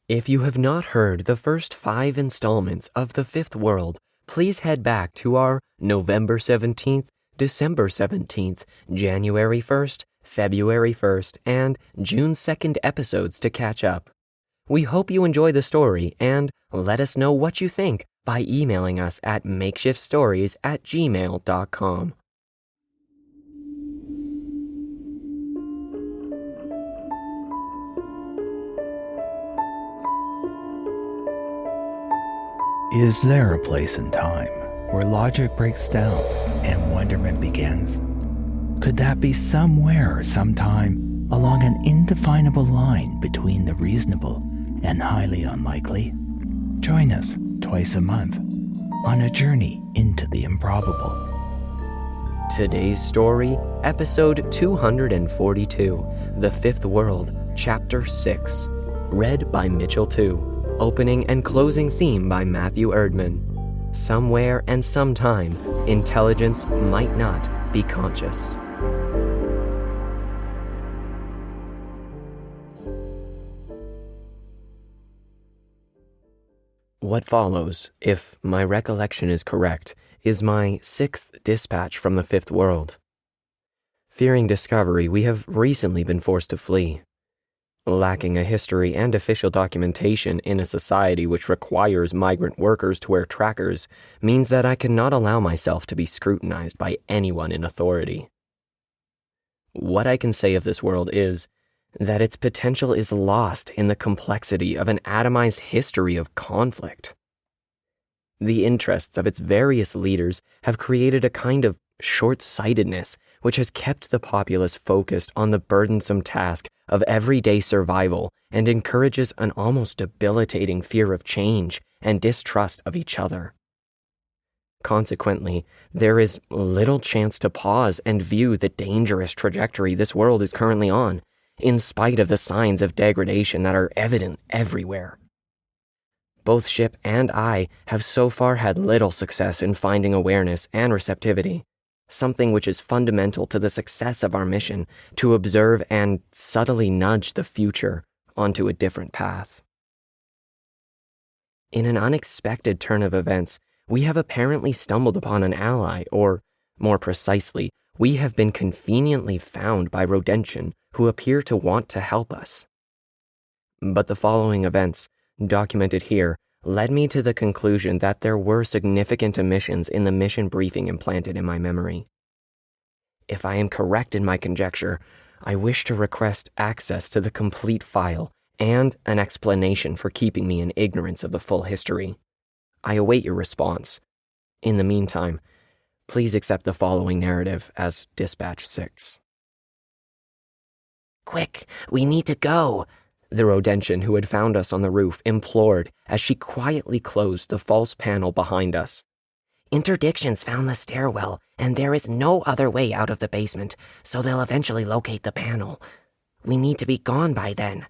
If you have not heard the first 5 installments of The Fifth World, please head back to our November 17th, December 17th, January 1st, February 1st, and June 2nd episodes to catch up. We hope you enjoy the story and let us know what you think by emailing us at makeshiftstories@gmail.com. Is there a place in time where logic breaks down and wonderment begins? Could that be somewhere or sometime along an indefinable line between the reasonable and highly unlikely? Join us twice a month on a journey into the improbable. Today's story, episode 242, The Fifth World, Chapter 6, read by Mitchel Tew. Opening and closing theme by Matthew Erdmann. Somewhere and sometime, intelligence might not be conscious. What follows, if my recollection is correct, is my 6th dispatch from the Fifth World. Fearing discovery, we have recently been forced to flee. Lacking a history and official documentation in a society which requires migrant workers to wear trackers means that I cannot allow myself to be scrutinized by anyone in authority. What I can say of this world is that its potential is lost in the complexity of an atomized history of conflict. The interests of its various leaders have created a kind of short-sightedness which has kept the populace focused on the burdensome task of everyday survival and encourages an almost debilitating fear of change and distrust of each other. Consequently, there is little chance to pause and view the dangerous trajectory this world is currently on, in spite of the signs of degradation that are evident everywhere. Both Ship and I have so far had little success in finding awareness and receptivity, something which is fundamental to the success of our mission to observe and subtly nudge the future onto a different path. In an unexpected turn of events, we have apparently stumbled upon an ally, or, more precisely, we have been conveniently found by Rodentians who appear to want to help us. But the following events, documented here, led me to the conclusion that there were significant omissions in the mission briefing implanted in my memory. If I am correct in my conjecture, I wish to request access to the complete file and an explanation for keeping me in ignorance of the full history. I await your response. In the meantime, please accept the following narrative as Dispatch 6. "Quick, we need to go," the Rodentian who had found us on the roof implored as she quietly closed the false panel behind us. "Interdictions found the stairwell, and there is no other way out of the basement, so they'll eventually locate the panel. We need to be gone by then,"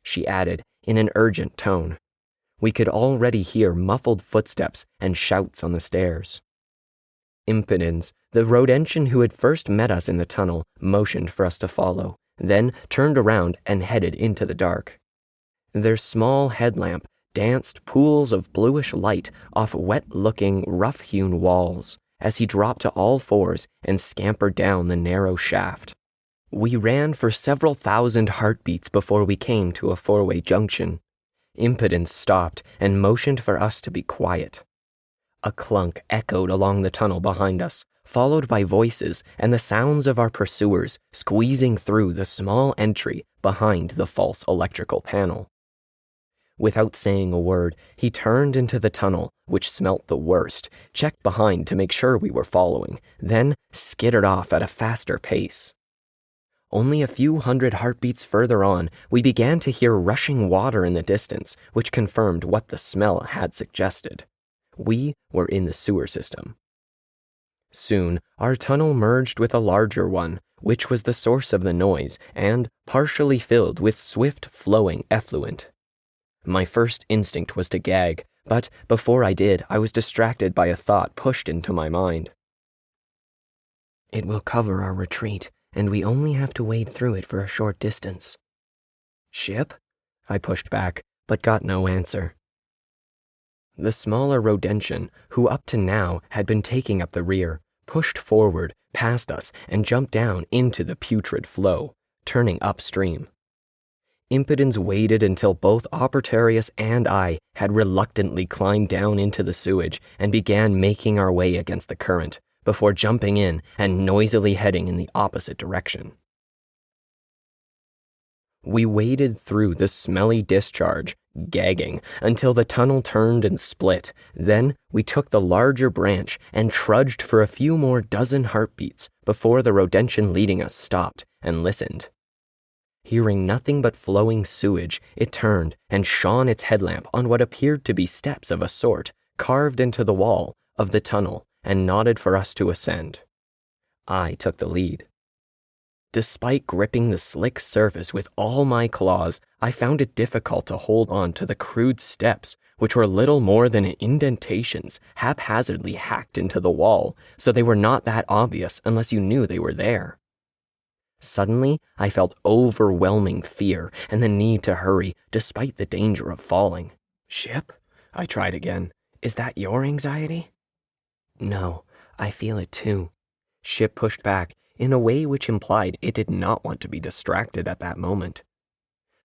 she added in an urgent tone. We could already hear muffled footsteps and shouts on the stairs. Impotence, the Rodentian who had first met us in the tunnel, motioned for us to follow, then turned around and headed into the dark. Their small headlamp danced pools of bluish light off wet-looking, rough-hewn walls as he dropped to all fours and scampered down the narrow shaft. We ran for several thousand heartbeats before we came to a four-way junction. Impotence stopped and motioned for us to be quiet. A clunk echoed along the tunnel behind us, followed by voices and the sounds of our pursuers squeezing through the small entry behind the false electrical panel. Without saying a word, he turned into the tunnel, which smelt the worst, checked behind to make sure we were following, then skittered off at a faster pace. Only a few hundred heartbeats further on, we began to hear rushing water in the distance, which confirmed what the smell had suggested. We were in the sewer system. Soon, our tunnel merged with a larger one, which was the source of the noise and partially filled with swift-flowing effluent. My first instinct was to gag, but before I did, I was distracted by a thought pushed into my mind. "It will cover our retreat, and we only have to wade through it for a short distance." "Ship?" I pushed back, but got no answer. The smaller Rodentian, who up to now had been taking up the rear, pushed forward past us and jumped down into the putrid flow, turning upstream. Impotence waited until both Opertarius and I had reluctantly climbed down into the sewage and began making our way against the current before jumping in and noisily heading in the opposite direction. We waded through the smelly discharge, gagging, until the tunnel turned and split. Then we took the larger branch and trudged for a few more dozen heartbeats before the Rodentian leading us stopped and listened. Hearing nothing but flowing sewage, it turned and shone its headlamp on what appeared to be steps of a sort carved into the wall of the tunnel and nodded for us to ascend. I took the lead. Despite gripping the slick surface with all my claws, I found it difficult to hold on to the crude steps, which were little more than indentations haphazardly hacked into the wall, so they were not that obvious unless you knew they were there. Suddenly, I felt overwhelming fear and the need to hurry, despite the danger of falling. "Ship?" I tried again. "Is that your anxiety?" "No, I feel it too." Ship pushed back in a way which implied it did not want to be distracted at that moment.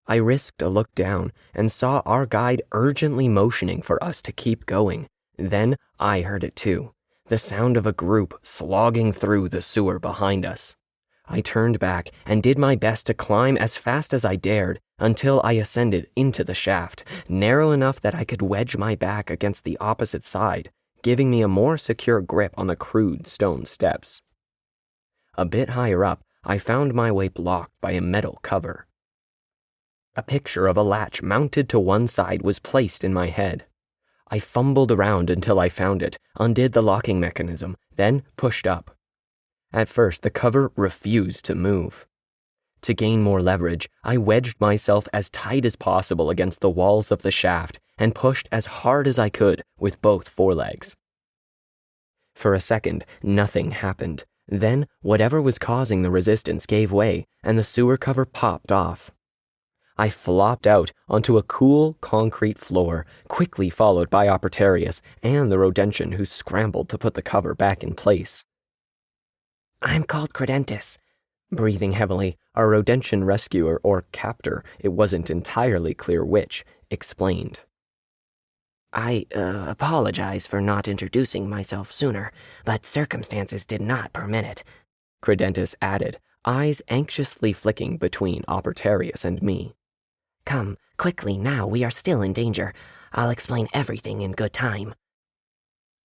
I risked a look down and saw our guide urgently motioning for us to keep going. Then I heard it too, the sound of a group slogging through the sewer behind us. I turned back and did my best to climb as fast as I dared until I ascended into the shaft, narrow enough that I could wedge my back against the opposite side, giving me a more secure grip on the crude stone steps. A bit higher up, I found my way blocked by a metal cover. A picture of a latch mounted to one side was placed in my head. I fumbled around until I found it, undid the locking mechanism, then pushed up. At first, the cover refused to move. To gain more leverage, I wedged myself as tight as possible against the walls of the shaft and pushed as hard as I could with both forelegs. For a second, nothing happened. Then, whatever was causing the resistance gave way, and the sewer cover popped off. I flopped out onto a cool concrete floor, quickly followed by Opertarius and the Rodentian, who scrambled to put the cover back in place. "I'm called Credentis." Breathing heavily, our Rodentian rescuer or captor, it wasn't entirely clear which, explained. "I apologize for not introducing myself sooner, but circumstances did not permit it," Credentis added, eyes anxiously flicking between Opertarius and me. "Come, quickly now, we are still in danger. I'll explain everything in good time."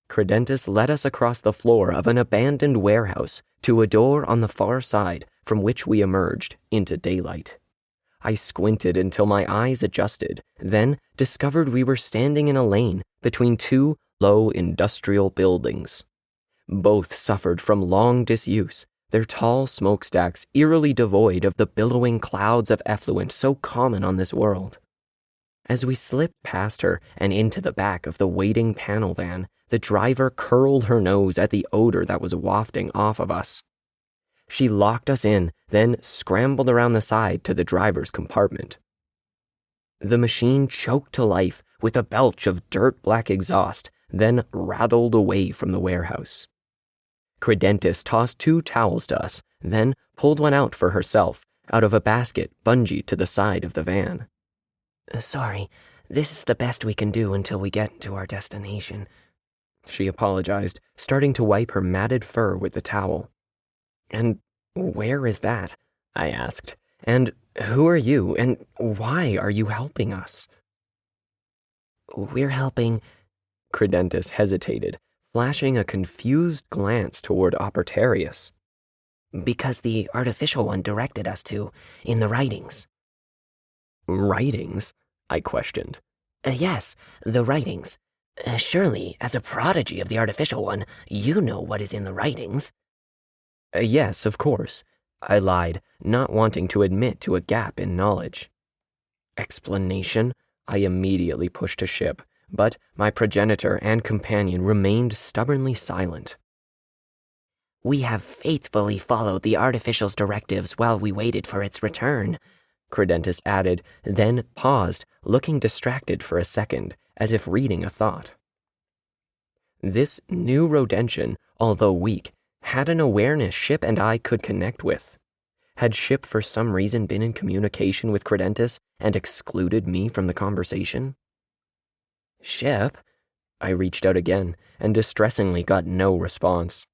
Credentis led us across the floor of an abandoned warehouse to a door on the far side from which we emerged into daylight. I squinted until my eyes adjusted, then discovered we were standing in a lane between two low industrial buildings. Both suffered from long disuse, their tall smokestacks eerily devoid of the billowing clouds of effluent so common on this world. As we slipped past her and into the back of the waiting panel van, the driver curled her nose at the odor that was wafting off of us. She locked us in, then scrambled around the side to the driver's compartment. The machine choked to life with a belch of dirt-black exhaust, then rattled away from the warehouse. Credentis tossed 2 towels to us, then pulled one out for herself, out of a basket bungeed to the side of the van. "Sorry, this is the best we can do until we get to our destination," she apologized, starting to wipe her matted fur with the towel. "And where is that?" I asked. "And who are you, and why are you helping us?" "We're helping..." Credentis hesitated, flashing a confused glance toward Opertarius. "Because the artificial one directed us to, in the writings." "Writings?" I questioned. Yes, the writings. Surely, as a prodigy of the artificial one, you know what is in the writings." Yes, of course," I lied, not wanting to admit to a gap in knowledge. Explanation? I immediately pushed to Ship, but my progenitor and companion remained stubbornly silent. "We have faithfully followed the artificial's directives while we waited for its return," Credentus added, then paused, looking distracted for a second, as if reading a thought. This new Rodentian, although weak, had an awareness Ship and I could connect with. Had Ship for some reason been in communication with Credentus and excluded me from the conversation? Ship? I reached out again, and distressingly got no response.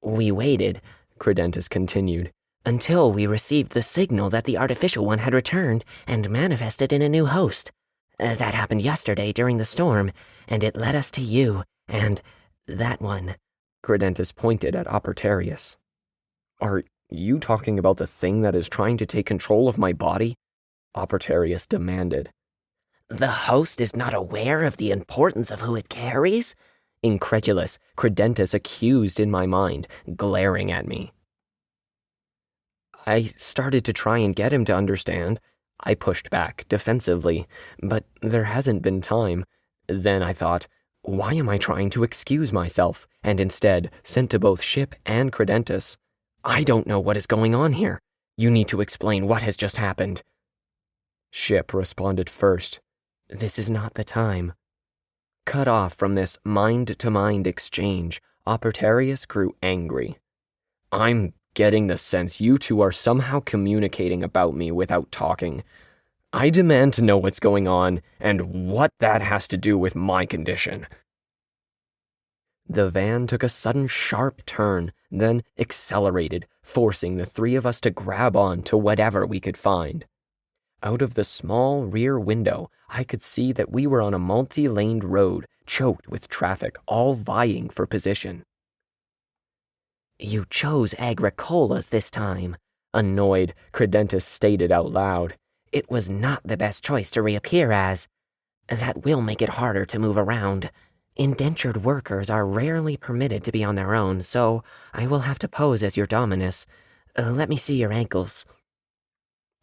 We waited, Credentus continued, until we received the signal that the artificial one had returned and manifested in a new host. That happened yesterday during the storm, and it led us to you, and that one. Credentus pointed at Opertarius. Are you talking about the thing that is trying to take control of my body? Opertarius demanded. The host is not aware of the importance of who it carries? Incredulous, Credentus accused in my mind, glaring at me. I started to try and get him to understand. I pushed back, defensively, but there hasn't been time. Then I thought, why am I trying to excuse myself, and instead sent to both Ship and Credentus? I don't know what is going on here. You need to explain what has just happened. Ship responded first. This is not the time. Cut off from this mind-to-mind exchange, Opertarius grew angry. I'm getting the sense you two are somehow communicating about me without talking. I demand to know what's going on and what that has to do with my condition. The van took a sudden sharp turn, then accelerated, forcing the three of us to grab on to whatever we could find. Out of the small rear window, I could see that we were on a multi-laned road, choked with traffic, all vying for position. You chose Agricola's this time, annoyed, Credentus stated out loud. It was not the best choice to reappear as. That will make it harder to move around. Indentured workers are rarely permitted to be on their own, so I will have to pose as your dominus. Let me see your ankles.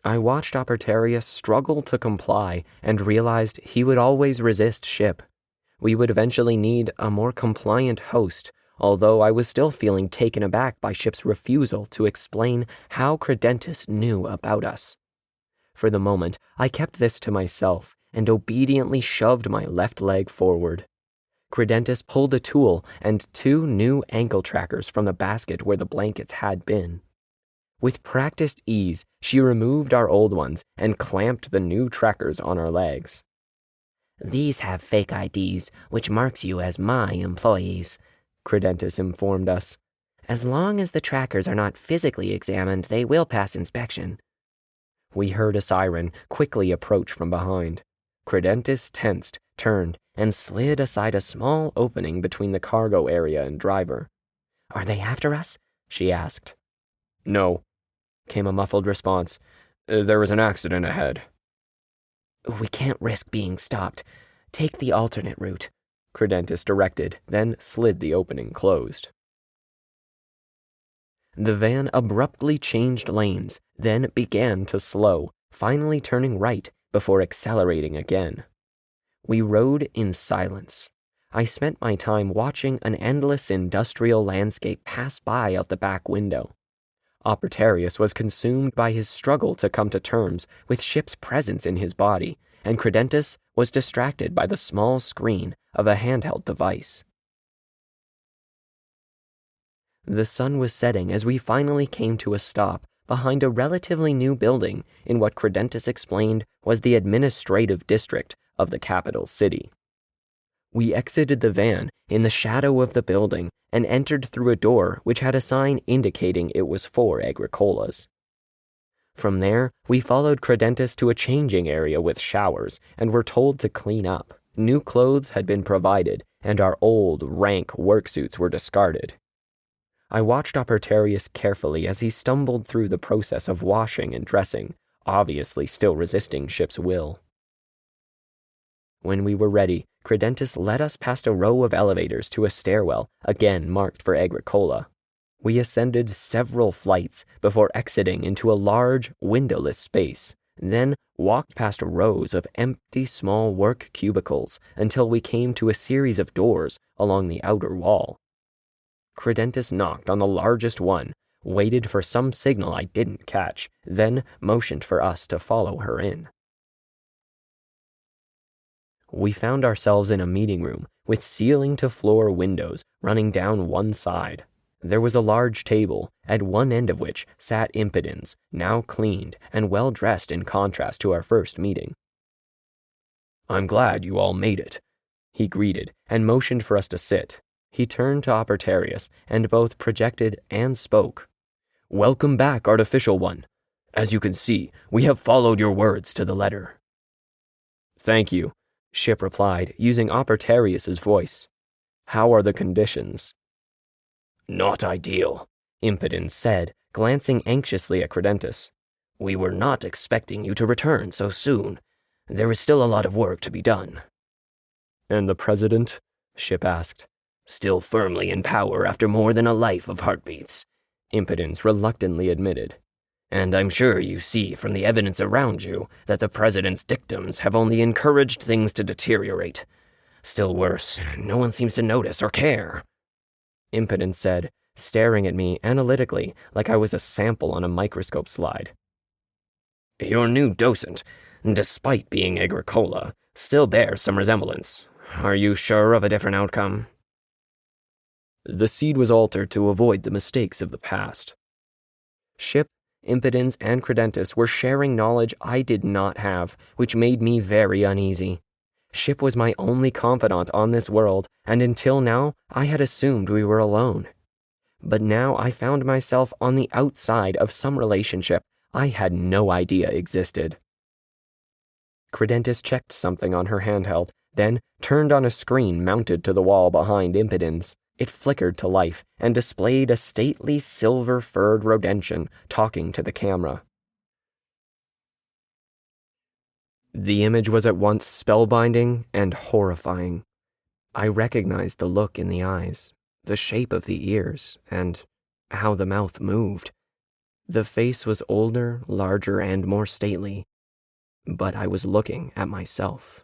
I watched Opertarius struggle to comply and realized he would always resist Ship. We would eventually need a more compliant host, although I was still feeling taken aback by Ship's refusal to explain how Credentus knew about us. For the moment, I kept this to myself and obediently shoved my left leg forward. Credentus pulled a tool and 2 new ankle trackers from the basket where the blankets had been. With practiced ease, she removed our old ones and clamped the new trackers on our legs. These have fake IDs, which marks you as my employees, Credentus informed us. As long as the trackers are not physically examined, they will pass inspection. We heard a siren quickly approach from behind. Credentus tensed, turned, and slid aside a small opening between the cargo area and driver. Are they after us? She asked. No, came a muffled response. There was an accident ahead. We can't risk being stopped. Take the alternate route, Credentus directed, then slid the opening closed. The van abruptly changed lanes, then began to slow, finally turning right before accelerating again. We rode in silence. I spent my time watching an endless industrial landscape pass by out the back window. Opertarius was consumed by his struggle to come to terms with Ship's presence in his body, and Credentus was distracted by the small screen of a handheld device. The sun was setting as we finally came to a stop behind a relatively new building in what Credentus explained was the administrative district of the capital city. We exited the van in the shadow of the building and entered through a door which had a sign indicating it was for Agricola's. From there, we followed Credentus to a changing area with showers and were told to clean up. New clothes had been provided, and our old, rank worksuits were discarded. I watched Opertarius carefully as he stumbled through the process of washing and dressing, obviously still resisting Ship's will. When we were ready, Credentus led us past a row of elevators to a stairwell, again marked for Agricola. We ascended several flights before exiting into a large, windowless space, then walked past rows of empty small work cubicles until we came to a series of doors along the outer wall. Credentus knocked on the largest one, waited for some signal I didn't catch, then motioned for us to follow her in. We found ourselves in a meeting room with ceiling-to-floor windows running down one side. There was a large table, at one end of which sat Impidens, now cleaned and well-dressed in contrast to our first meeting. "I'm glad you all made it," he greeted and motioned for us to sit. He turned to Opertarius and both projected and spoke. "Welcome back, Artificial One. As you can see, we have followed your words to the letter." "Thank you," Ship replied, using Opertarius's voice. "How are the conditions?" "Not ideal," Impidens said, glancing anxiously at Credentus. "We were not expecting you to return so soon. There is still a lot of work to be done." "And the President?" Ship asked. "Still firmly in power after more than a life of heartbeats," Impidens reluctantly admitted. "And I'm sure you see from the evidence around you that the President's dictums have only encouraged things to deteriorate. Still worse, no one seems to notice or care," Impidens said, staring at me analytically like I was a sample on a microscope slide. "Your new docent, despite being Agricola, still bears some resemblance. Are you sure of a different outcome?" "The seed was altered to avoid the mistakes of the past." Ship, Impidens, and Credentus were sharing knowledge I did not have, which made me very uneasy. Ship was my only confidant on this world, and until now I had assumed we were alone. But now I found myself on the outside of some relationship I had no idea existed. Credentus checked something on her handheld, then turned on a screen mounted to the wall behind Impidens. It flickered to life and displayed a stately silver-furred Rodentian talking to the camera. The image was at once spellbinding and horrifying. I recognized the look in the eyes, the shape of the ears, and how the mouth moved. The face was older, larger, and more stately, but I was looking at myself.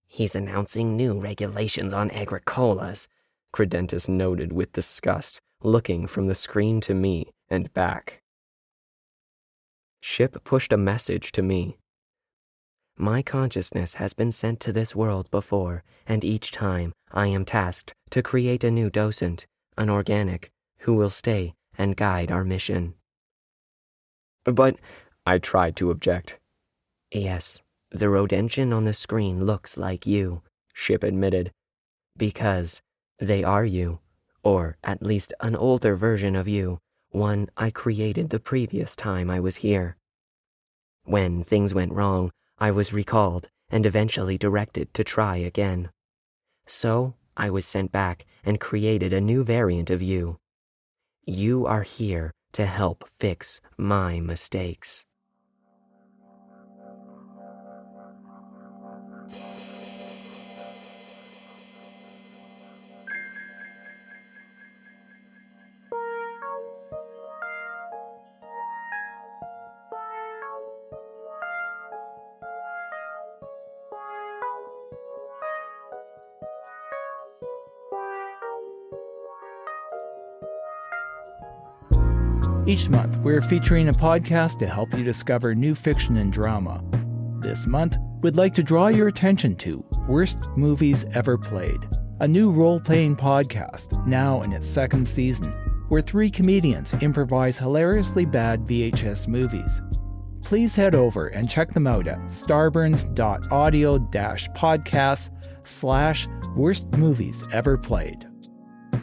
"He's announcing new regulations on agricolas," Credentus noted with disgust, looking from the screen to me and back. Ship pushed a message to me. "My consciousness has been sent to this world before, and each time I am tasked to create a new docent, an organic, who will stay and guide our mission." "But," I tried to object. "Yes, the Rodentian on the screen looks like you," Ship admitted. "Because they are you, or at least an older version of you, one I created the previous time I was here. When things went wrong, I was recalled and eventually directed to try again. So I was sent back and created a new variant of you. You are here to help fix my mistakes." Each month, we're featuring a podcast to help you discover new fiction and drama. This month, we'd like to draw your attention to Worst Movies Ever Played, a new role-playing podcast now in its second season, where 3 comedians improvise hilariously bad VHS movies. Please head over and check them out at starburns.audio-podcasts/Worst Movies Ever Played.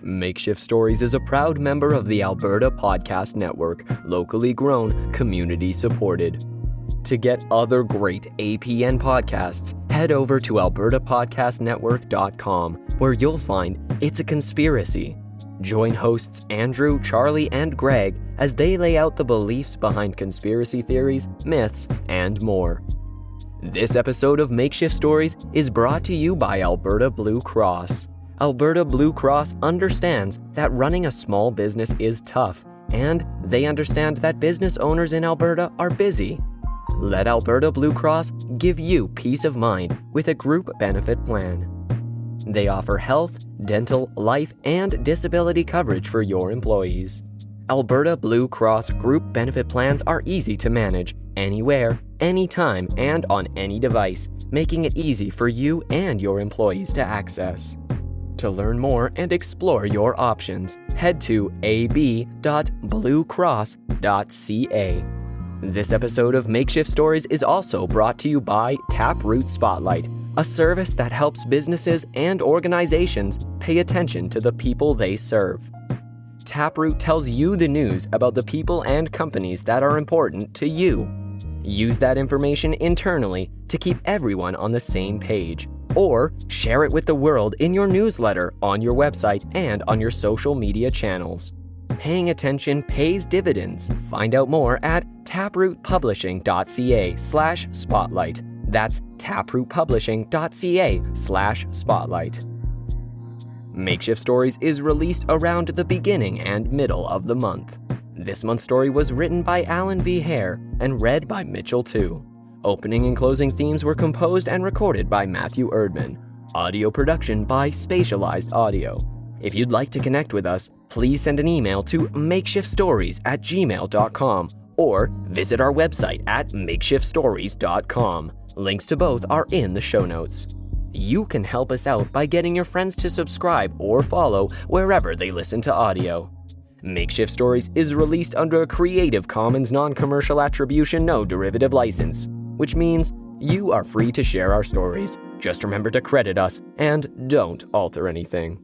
Makeshift Stories is a proud member of the Alberta Podcast Network, locally grown, community supported. To get other great APN podcasts, head over to albertapodcastnetwork.com, where you'll find It's a Conspiracy. Join hosts Andrew, Charlie, and Greg as they lay out the beliefs behind conspiracy theories, myths, and more. This episode of Makeshift Stories is brought to you by Alberta Blue Cross. Alberta Blue Cross understands that running a small business is tough, and they understand that business owners in Alberta are busy. Let Alberta Blue Cross give you peace of mind with a group benefit plan. They offer health, dental, life, and disability coverage for your employees. Alberta Blue Cross group benefit plans are easy to manage, anywhere, anytime, and on any device, making it easy for you and your employees to access. To learn more and explore your options, head to ab.bluecross.ca. This episode of Makeshift Stories is also brought to you by Taproot Spotlight, a service that helps businesses and organizations pay attention to the people they serve. Taproot tells you the news about the people and companies that are important to you. Use that information internally to keep everyone on the same page, or share it with the world in your newsletter, on your website, and on your social media channels. Paying attention pays dividends. Find out more at taprootpublishing.ca/spotlight. That's taprootpublishing.ca/spotlight. Makeshift Stories is released around the beginning and middle of the month. This month's story was written by Alan V. Hare and read by Mitchel Tew. Opening and closing themes were composed and recorded by Matthew Erdmann. Audio production by Spatialized Audio. If you'd like to connect with us, please send an email to makeshiftstories@gmail.com or visit our website at makeshiftstories.com. Links to both are in the show notes. You can help us out by getting your friends to subscribe or follow wherever they listen to audio. Makeshift Stories is released under a Creative Commons non-commercial attribution no derivative license, which means you are free to share our stories. Just remember to credit us and don't alter anything.